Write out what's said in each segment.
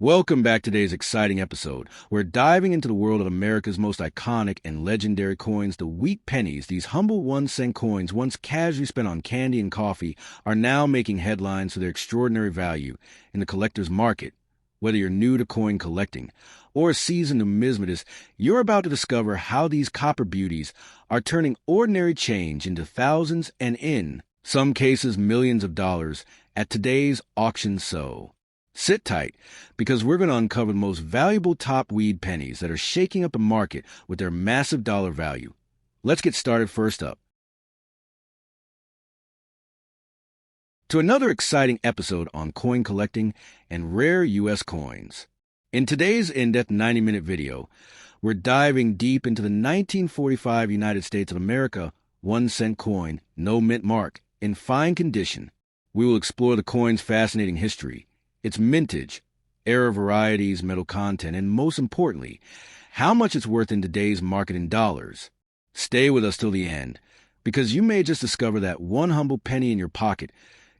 Welcome back to today's exciting episode. We're diving into the world of America's most iconic and legendary coins, the wheat pennies. These humble 1-cent coins, once casually spent on candy and coffee, are now making headlines for their extraordinary value in the collector's market. Whether you're new to coin collecting or a seasoned numismatist, you're about to discover how these copper beauties are turning ordinary change into thousands and, in some cases, millions of dollars at today's auction. So sit tight, because we're going to uncover the most valuable top weed pennies that are shaking up the market with their massive dollar value. Let's get started. First up, to another exciting episode on coin collecting and rare U.S. coins. In today's in-depth 90-minute video, we're diving deep into the 1945 United States of America 1-cent coin, no mint mark, in fine condition. We will explore the coin's fascinating history, its mintage, era varieties, metal content, and most importantly, how much it's worth in today's market in dollars. Stay with us till the end, because you may just discover that one humble penny in your pocket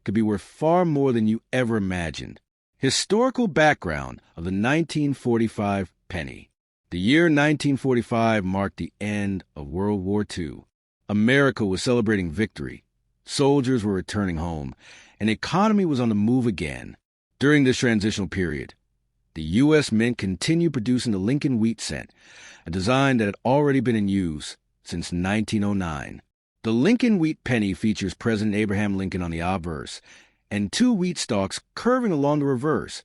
could be worth far more than you ever imagined. Historical background of the 1945 penny. The year 1945 marked the end of World War II. America was celebrating victory. Soldiers were returning home, and the economy was on the move again. During this transitional period, the U.S. Mint continued producing the Lincoln Wheat Cent, a design that had already been in use since 1909. The Lincoln Wheat Penny features President Abraham Lincoln on the obverse and two wheat stalks curving along the reverse,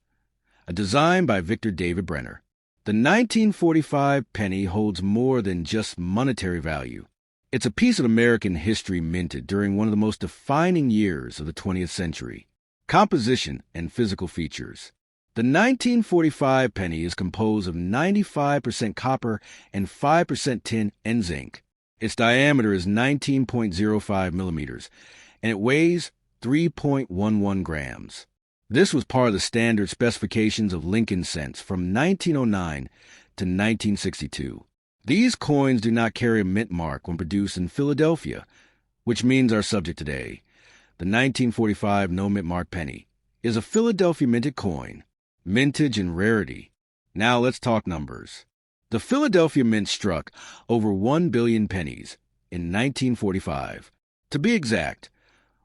a design by Victor David Brenner. The 1945 penny holds more than just monetary value. It's a piece of American history minted during one of the most defining years of the 20th century. Composition and physical features. The 1945 penny is composed of 95% copper and 5% tin and zinc. Its diameter is 19.05 millimeters, and it weighs 3.11 grams. This was part of the standard specifications of Lincoln cents from 1909 to 1962. These coins do not carry a mint mark when produced in Philadelphia, which means our subject today. The 1945 no mint mark penny is a Philadelphia minted coin, mintage and rarity. Now let's talk numbers. The Philadelphia Mint struck over 1 billion pennies in 1945. To be exact,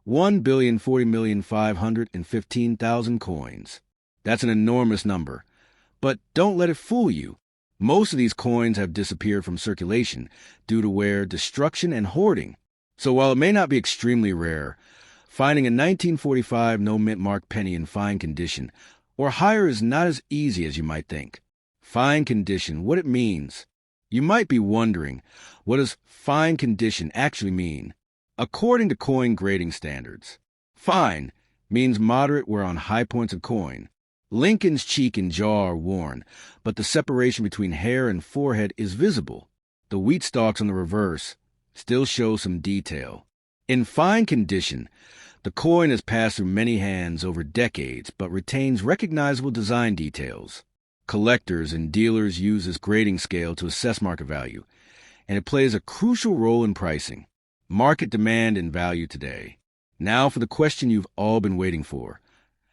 1,040,515,000 coins. That's an enormous number. But don't let it fool you. Most of these coins have disappeared from circulation due to wear, destruction, and hoarding. So while it may not be extremely rare, finding a 1945 no mint mark penny in fine condition or higher is not as easy as you might think. Fine condition, what it means. You might be wondering, what does fine condition actually mean? According to coin grading standards, fine means moderate wear on high points of coin. Lincoln's cheek and jaw are worn, but the separation between hair and forehead is visible. The wheat stalks on the reverse still show some detail. In fine condition, the coin has passed through many hands over decades but retains recognizable design details. Collectors and dealers use this grading scale to assess market value, and it plays a crucial role in pricing. Market demand and value today. Now for the question you've all been waiting for.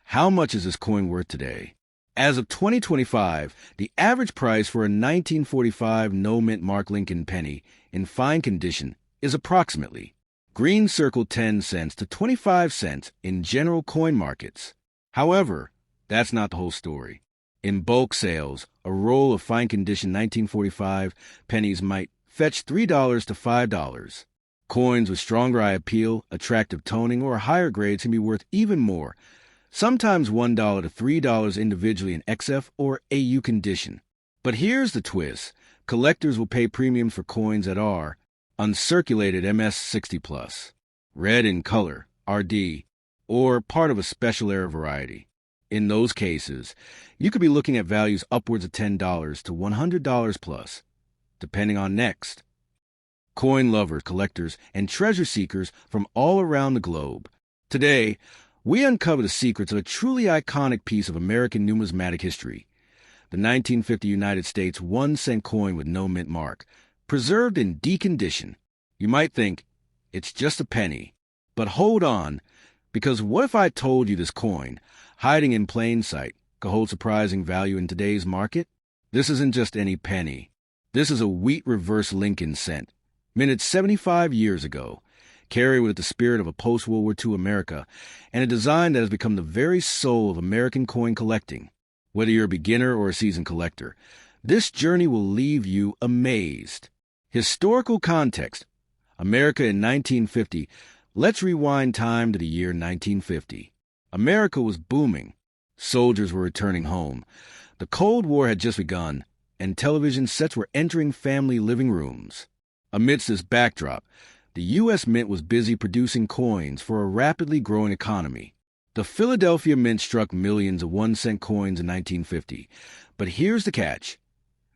How much is this coin worth today? As of 2025, the average price for a 1945 no mint mark Lincoln penny in fine condition is approximately green circle 10 cents to 25 cents in general coin markets. However, that's not the whole story. In bulk sales, a roll of fine condition 1945 pennies might fetch $3 to $5. Coins with stronger eye appeal, attractive toning, or higher grades can be worth even more, sometimes $1 to $3 individually in XF or AU condition. But here's the twist. Collectors will pay premiums for coins that are uncirculated MS60+, red in color, RD, or part of a special era variety. In those cases, you could be looking at values upwards of $10 to $100 plus, depending on next. Coin lovers, collectors, and treasure seekers from all around the globe. Today, we uncover the secrets of a truly iconic piece of American numismatic history, the 1950 United States 1-cent coin with no mint mark, preserved in D condition. You might think, it's just a penny. But hold on, because what if I told you this coin, hiding in plain sight, could hold surprising value in today's market? This isn't just any penny. This is a wheat reverse Lincoln cent, minted 75 years ago, carried with the spirit of a post-World War II America, and a design that has become the very soul of American coin collecting. Whether you're a beginner or a seasoned collector, this journey will leave you amazed. Historical context. America in 1950. Let's rewind time to the year 1950. America was booming. Soldiers were returning home. The Cold War had just begun, and television sets were entering family living rooms. Amidst this backdrop, the U.S. Mint was busy producing coins for a rapidly growing economy. The Philadelphia Mint struck millions of 1-cent coins in 1950. But here's the catch.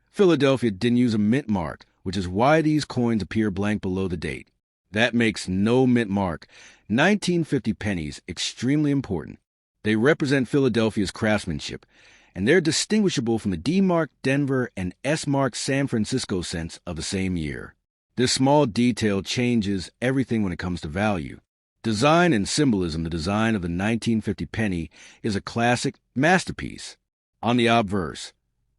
Philadelphia didn't use a mint mark, which is why these coins appear blank below the date. That makes no mint mark 1950 pennies extremely important. They represent Philadelphia's craftsmanship, and they're distinguishable from the D-mark Denver and S-mark San Francisco cents of the same year. This small detail changes everything when it comes to value. Design and symbolism. The design of the 1950 penny is a classic masterpiece. On the obverse,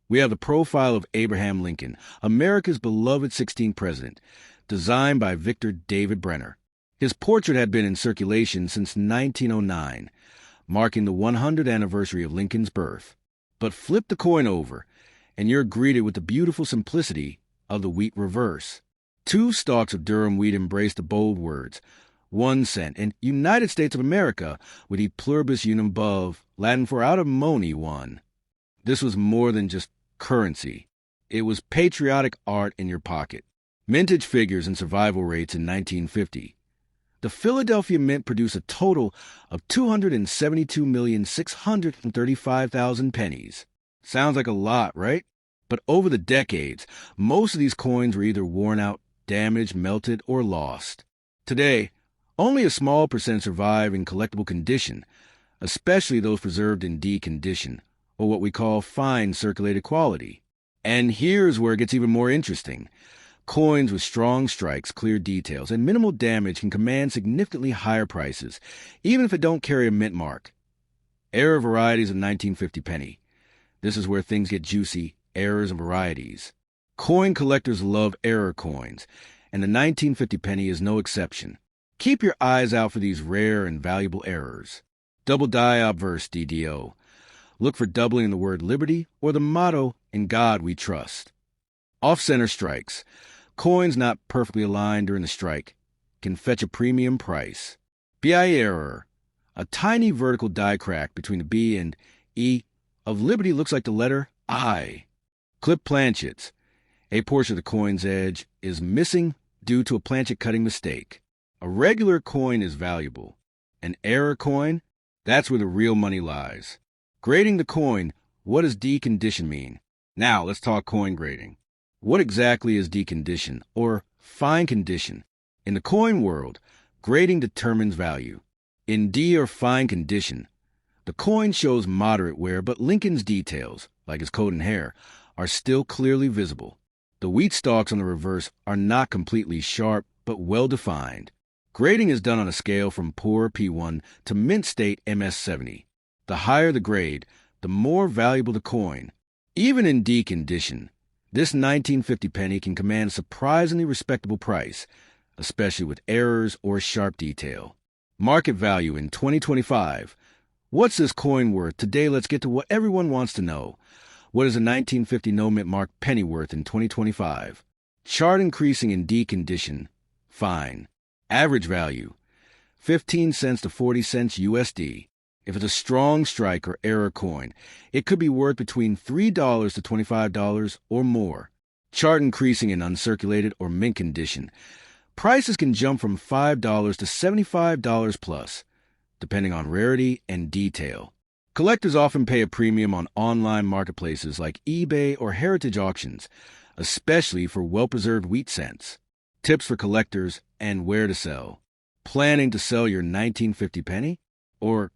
we have the profile of Abraham Lincoln, America's beloved 16th president, designed by Victor David Brenner. His portrait had been in circulation since 1909, marking the 100th anniversary of Lincoln's birth. But flip the coin over, and you're greeted with the beautiful simplicity of the wheat reverse. 2 stalks of Durham wheat embrace the bold words, 1 cent, and United States of America, with e pluribus unum above, Latin for out of money one. This was more than just currency. It was patriotic art in your pocket. Mintage figures and survival rates in 1950. The Philadelphia Mint produced a total of 272,635,000 pennies. Sounds like a lot, right? But over the decades, most of these coins were either worn out, damaged, melted, or lost. Today, only a small percent survive in collectible condition, especially those preserved in D condition, or what we call fine circulated quality. And here's where it gets even more interesting. Coins with strong strikes, clear details, and minimal damage can command significantly higher prices, even if it don't carry a mint mark. Error varieties of 1950 penny. This is where things get juicy, errors and varieties. Coin collectors love error coins, and the 1950 penny is no exception. Keep your eyes out for these rare and valuable errors. Double die obverse DDO. Look for doubling in the word liberty or the motto, "In God We Trust." Off-center strikes. Coins not perfectly aligned during the strike can fetch a premium price. BI error. A tiny vertical die crack between the B and E of liberty looks like the letter I. Clip planchets. A portion of the coin's edge is missing due to a planchet cutting mistake. A regular coin is valuable. An error coin, that's where the real money lies. Grading the coin. What does decondition mean? Now let's talk coin grading. What exactly is decondition, or fine condition? In the coin world, grading determines value. In D or fine condition, the coin shows moderate wear, but Lincoln's details, like his coat and hair, are still clearly visible. The wheat stalks on the reverse are not completely sharp, but well-defined. Grading is done on a scale from poor P1 to mint state MS70. The higher the grade, the more valuable the coin. Even in D condition, this 1950 penny can command a surprisingly respectable price, especially with errors or sharp detail. Market value in 2025. What's this coin worth? Today, let's get to what everyone wants to know. What is a 1950 no-mint mark penny worth in 2025? Chart increasing in D condition. Fine. Average value. 15 cents to 40 cents USD. If it's a strong strike or error coin, it could be worth between $3 to $25 or more. Chart increasing in uncirculated or mint condition. Prices can jump from $5 to $75 plus, depending on rarity and detail. Collectors often pay a premium on online marketplaces like eBay or heritage auctions, especially for well-preserved wheat cents. Tips for collectors and where to sell. Planning to sell your 1950 penny? Or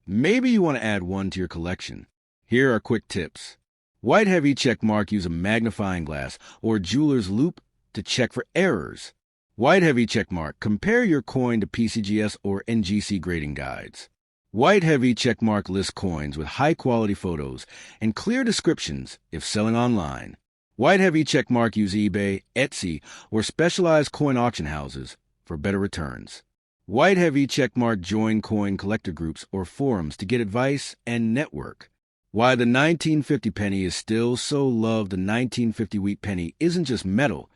maybe you want to add one to your collection. Here are quick tips. White heavy check mark. Use a magnifying glass or jeweler's loupe to check for errors. White heavy check mark. Compare your coin to PCGS or NGC grading guides. White heavy checkmark list coins with high-quality photos and clear descriptions if selling online. White heavy checkmark use eBay, Etsy, or specialized coin auction houses for better returns. White heavy checkmark join coin collector groups or forums to get advice and network. Why the 1950 penny is still so loved. The 1950 wheat penny isn't just metal,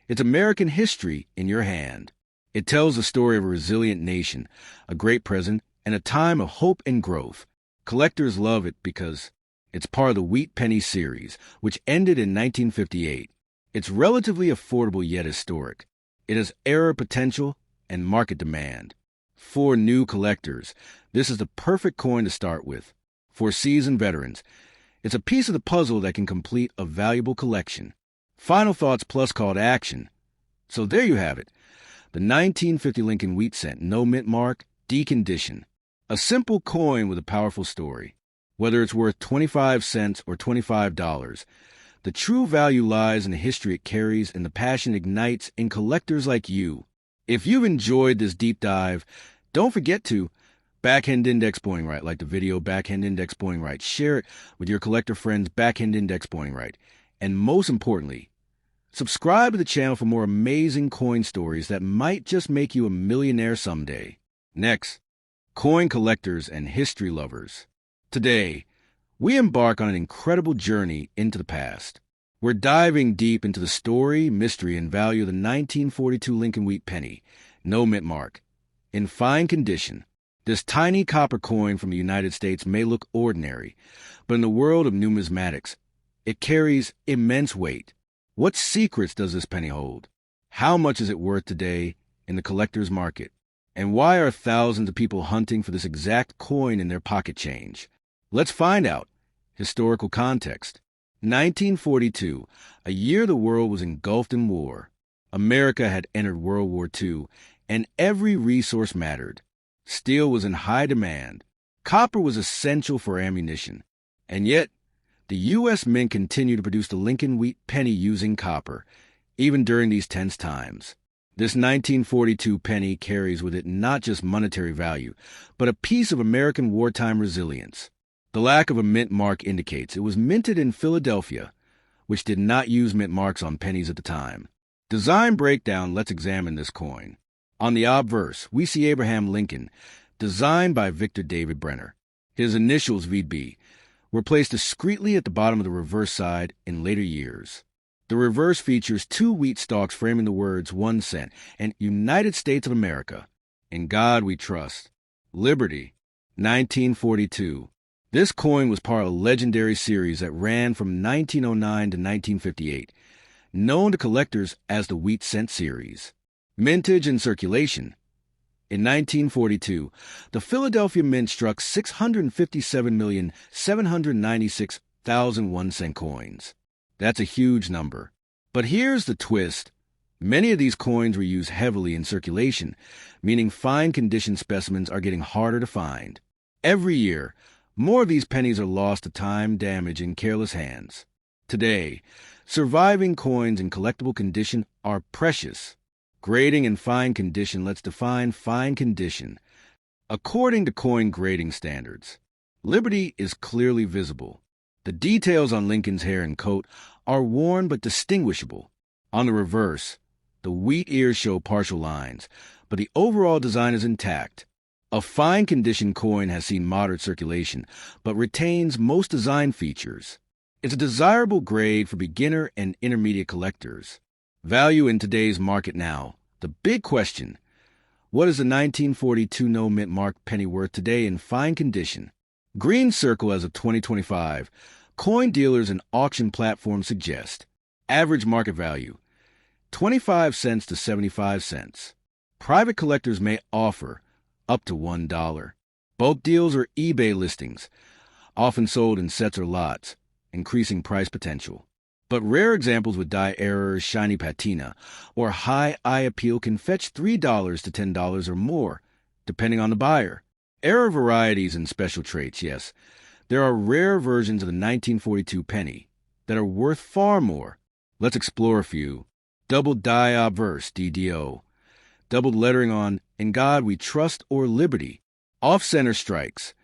it's American history in your hand. It tells the story of a resilient nation, a great present, and a time of hope and growth. Collectors love it because it's part of the Wheat Penny series, which ended in 1958. It's relatively affordable yet historic. It has era potential and market demand. For new collectors, this is the perfect coin to start with. For seasoned veterans, it's a piece of the puzzle that can complete a valuable collection. Final thoughts plus call to action. So there you have it. The 1950 Lincoln Wheat Cent, no mint mark, decondition. A simple coin with a powerful story. Whether it's worth 25 cents or $25, the true value lies in the history it carries and the passion it ignites in collectors like you. If you've enjoyed this deep dive, don't forget to backhand index pointing right, like the video backhand index pointing right. Share it with your collector friends, backhand index pointing right. And most importantly, subscribe to the channel for more amazing coin stories that might just make you a millionaire someday. Next, coin collectors and history lovers. Today, we embark on an incredible journey into the past. We're diving deep into the story, mystery, and value of the 1942 Lincoln Wheat Penny, no mint mark. In fine condition, this tiny copper coin from the United States may look ordinary, but in the world of numismatics, it carries immense weight. What secrets does this penny hold? How much is it worth today in the collector's market? And why are thousands of people hunting for this exact coin in their pocket change? Let's find out. Historical context. 1942, a year the world was engulfed in war. America had entered World War II, and every resource mattered. Steel was in high demand. Copper was essential for ammunition. And yet, the U.S. Mint continued to produce the Lincoln Wheat Penny using copper, even during these tense times. This 1942 penny carries with it not just monetary value, but a piece of American wartime resilience. The lack of a mint mark indicates it was minted in Philadelphia, which did not use mint marks on pennies at the time. Design breakdown. Let's examine this coin. On the obverse, we see Abraham Lincoln, designed by Victor David Brenner. His initials, VB, were placed discreetly at the bottom of the reverse side in later years. The reverse features two wheat stalks framing the words 1 cent and United States of America. In God we trust. Liberty. 1942. This coin was part of a legendary series that ran from 1909 to 1958, known to collectors as the Wheat Cent series. Mintage and circulation. In 1942, the Philadelphia Mint struck 657,796,000 1-cent coins. That's a huge number. But here's the twist. Many of these coins were used heavily in circulation, meaning fine condition specimens are getting harder to find. Every year, more of these pennies are lost to time, damage, and careless hands. Today, surviving coins in collectible condition are precious. Grading in fine condition. Let's define fine condition. According to coin grading standards, Liberty is clearly visible. The details on Lincoln's hair and coat are worn but distinguishable. On the reverse, the wheat ears show partial lines, but the overall design is intact. A fine condition coin has seen moderate circulation, but retains most design features. It's a desirable grade for beginner and intermediate collectors. Value in today's market now. The big question: what is the 1942 no mint mark penny worth today in fine condition? Green circle as of 2025. Coin dealers and auction platforms suggest average market value 25 cents to 75 cents. Private collectors may offer up to $1. Bulk deals or eBay listings, often sold in sets or lots, increasing price potential. But rare examples with die errors, shiny patina, or high eye appeal can fetch $3 to $10 or more, depending on the buyer. Error varieties and special traits, yes. There are rare versions of the 1942 penny that are worth far more. Let's explore a few. Double die obverse, DDO. Doubled lettering on In God We Trust or Liberty. Off-center strikes.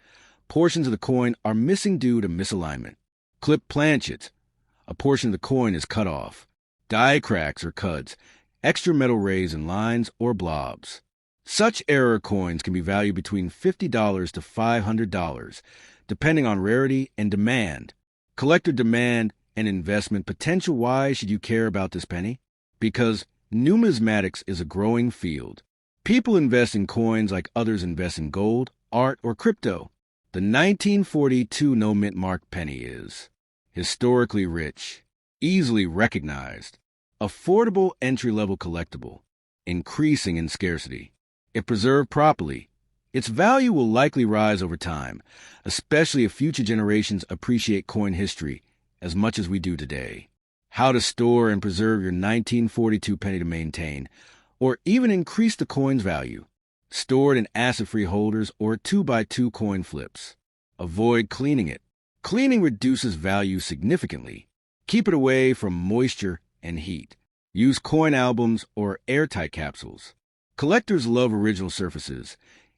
Portions of the coin are missing due to misalignment. Clip planchets. A portion of the coin is cut off. Die cracks or cuds. Extra metal rays in lines or blobs. Such error coins can be valued between $50 to $500, depending on rarity and demand. Collector demand and investment potential. Why should you care about this penny? Because numismatics is a growing field. People invest in coins like others invest in gold, art, or crypto. The 1942 no-mint mark penny is historically rich, easily recognized, affordable entry-level collectible, increasing in scarcity. If preserved properly, its value will likely rise over time, especially if future generations appreciate coin history as much as we do today. How to store and preserve your 1942 penny to maintain, or even increase the coin's value. Stored in acid-free holders or 2x2 coin flips. Avoid cleaning it. Cleaning reduces value significantly. Keep it away from moisture and heat. Use coin albums or airtight capsules. Collectors love original surfaces,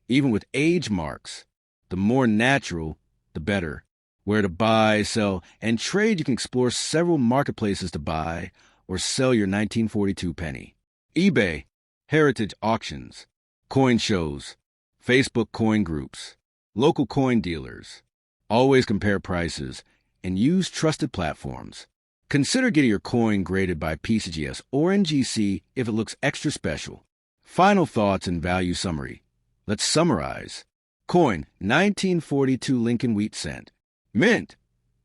even with age marks. The more natural, the better. Where to buy, sell, and trade. You can explore several marketplaces to buy or sell your 1942 penny. eBay, heritage auctions, coin shows, Facebook coin groups, local coin dealers. Always compare prices and use trusted platforms. Consider getting your coin graded by PCGS or NGC if it looks extra special. Final thoughts and value summary. Let's summarize. Coin, 1942 Lincoln Wheat Cent. Mint,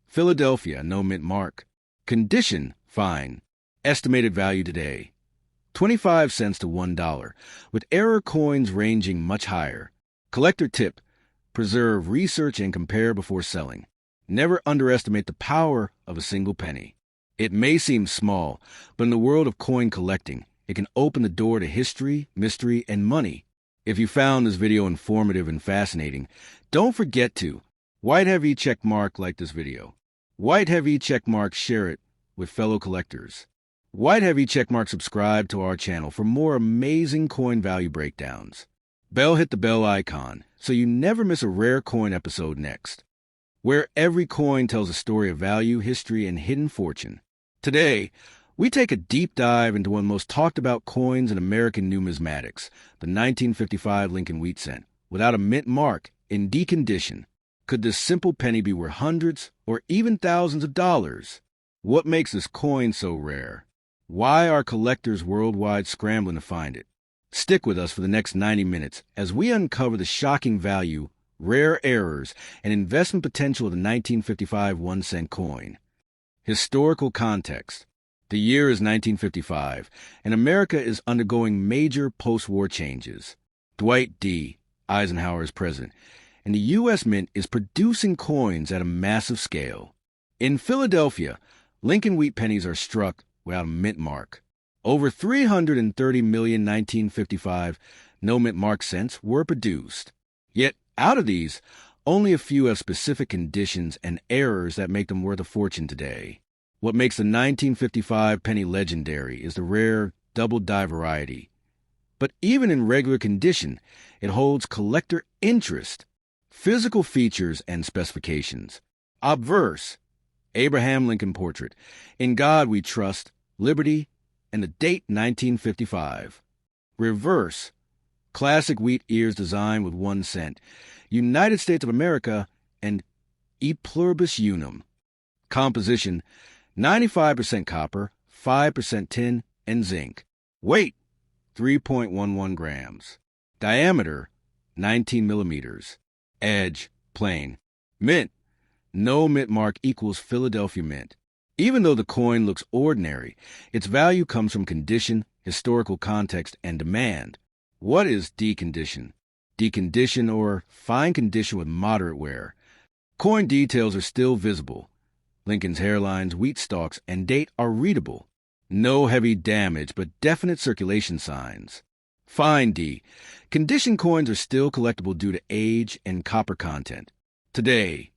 Philadelphia, no mint mark. Condition, fine. Estimated value today, 25 cents to $1, with error coins ranging much higher. Collector tip, preserve, research, and compare before selling. Never underestimate the power of a single penny. It may seem small, but in the world of coin collecting, it can open the door to history, mystery, and money. If you found this video informative and fascinating, don't forget to white heavy checkmark like this video. White heavy checkmark share it with fellow collectors. White heavy checkmark subscribe to our channel for more amazing coin value breakdowns. Hit the bell icon so you never miss a rare coin episode next, where every coin tells a story of value, history, and hidden fortune. Today, we take a deep dive into one of the most talked about coins in American numismatics, the 1955 Lincoln Wheat Cent, without a mint mark, in D condition. Could this simple penny be worth hundreds or even thousands of dollars? What makes this coin so rare? Why are collectors worldwide scrambling to find it? Stick with us for the next 90 minutes as we uncover the shocking value, rare errors, and investment potential of the 1955 1-cent coin. Historical context. The year is 1955, and America is undergoing major post-war changes. Dwight D. Eisenhower is president, and the U.S. Mint is producing coins at a massive scale. In Philadelphia, Lincoln wheat pennies are struck without a mint mark. Over 330 million 1955 no mint mark cents were produced. Yet, out of these, only a few have specific conditions and errors that make them worth a fortune today. What makes the 1955 penny legendary is the rare double-die variety. But even in regular condition, it holds collector interest. Physical features and specifications. Obverse, Abraham Lincoln portrait. In God we trust, liberty, and the date 1955. Reverse, classic wheat ears design with 1 cent. United States of America, and E pluribus unum. Composition, 95% copper, 5% tin, and zinc. Weight, 3.11 grams. Diameter, 19 millimeters. Edge, plain. Mint, no mint mark equals Philadelphia Mint. Even though the coin looks ordinary, its value comes from condition, historical context, and demand. What is decondition? Decondition, or fine condition with moderate wear. Coin details are still visible. Lincoln's hairlines, wheat stalks, and date are readable. No heavy damage, but definite circulation signs. Fine D. Condition coins are still collectible due to age and copper content. Today,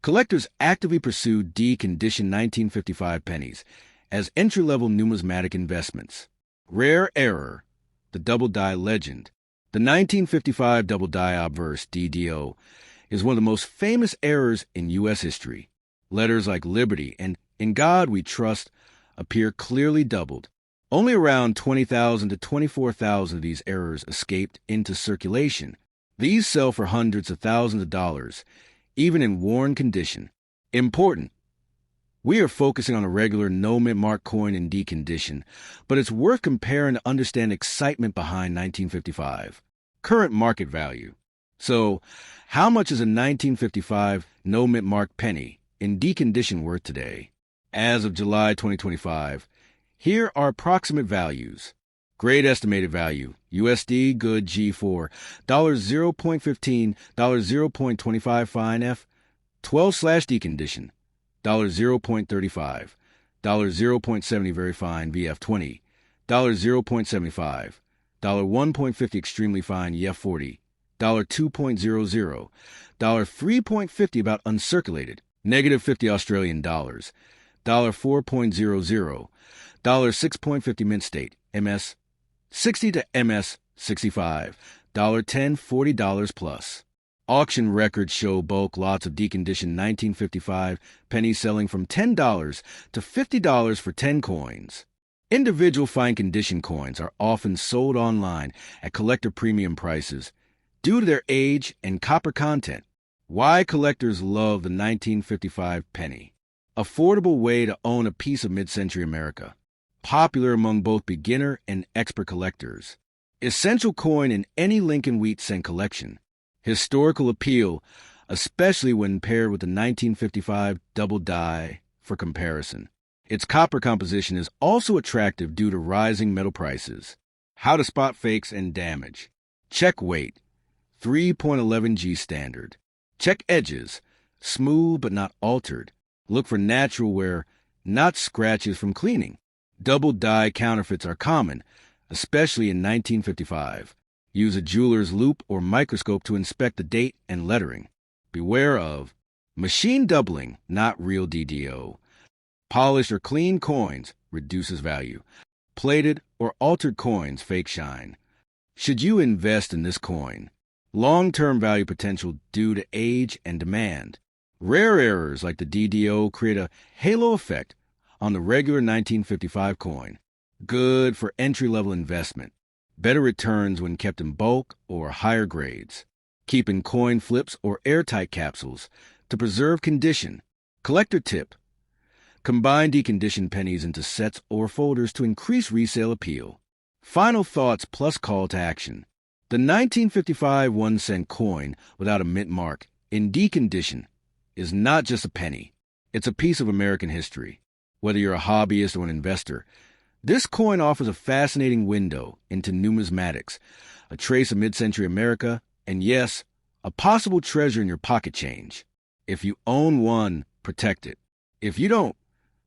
collectors actively pursue D-condition 1955 pennies as entry-level numismatic investments. Rare error, the double-die legend. The The 1955 double die obverse DDO is one of the most famous errors in U.S. history. Letters like Liberty and In God We Trust appear clearly doubled. Only around 20,000 to 24,000 of these errors escaped into circulation. These sell for hundreds of thousands of dollars, even in worn condition. Important. We are focusing on a regular no mint mark coin in D condition, but it's worth comparing to understand excitement behind 1955. Current market value. So, how much is a 1955 no mint mark penny in D condition worth today? As of July 2025, here are approximate values. Grade estimated value, USD good G4, $0.15, $0.25 fine F, 12/D condition, $0.35, $0.70 very fine VF20, $0.75, $1.50 extremely fine EF40, $2.00, $3.50 about uncirculated, -50 Australian dollars, $4.00, $6.50 mint state, MS 60 to MS 65, $10, $40 plus. Auction records show bulk lots of deconditioned 1955 pennies selling from $10 to $50 for 10 coins. Individual fine condition coins are often sold online at collector premium prices due to their age and copper content. Why collectors love the 1955 penny. Affordable way to own a piece of mid-century America. Popular among both beginner and expert collectors. Essential coin in any Lincoln Wheat Cent collection. Historical appeal, especially when paired with the 1955 double die for comparison. Its copper composition is also attractive due to rising metal prices. How to spot fakes and damage. Check weight, 3.11 G standard. Check edges, smooth but not altered. Look for natural wear, not scratches from cleaning. Double die counterfeits are common, especially in 1955. Use a jeweler's loupe or microscope to inspect the date and lettering. Beware of machine doubling, not real DDO. Polished or clean coins reduces value. Plated or altered coins fake shine. Should you invest in this coin? Long-term value potential due to age and demand. Rare errors like the DDO create a halo effect on the regular 1955 coin. Good for entry-level investment. Better returns when kept in bulk or higher grades. Keep in coin flips or airtight capsules to preserve condition. Collector tip. Combine deconditioned pennies into sets or folders to increase resale appeal. Final thoughts plus call to action. The 1955 1-cent coin without a mint mark in decondition is not just a penny. It's a piece of American history. Whether you're a hobbyist or an investor, this coin offers a fascinating window into numismatics, a trace of mid-century America, and yes, a possible treasure in your pocket change. If you own one, protect it. If you don't,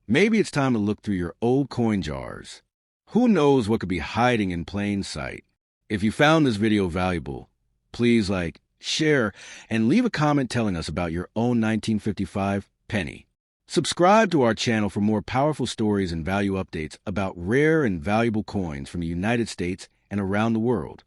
maybe it's time to look through your old coin jars. Who knows what could be hiding in plain sight? If you found this video valuable, please like, share, and leave a comment telling us about your own 1955 penny. Subscribe to our channel for more powerful stories and value updates about rare and valuable coins from the United States and around the world.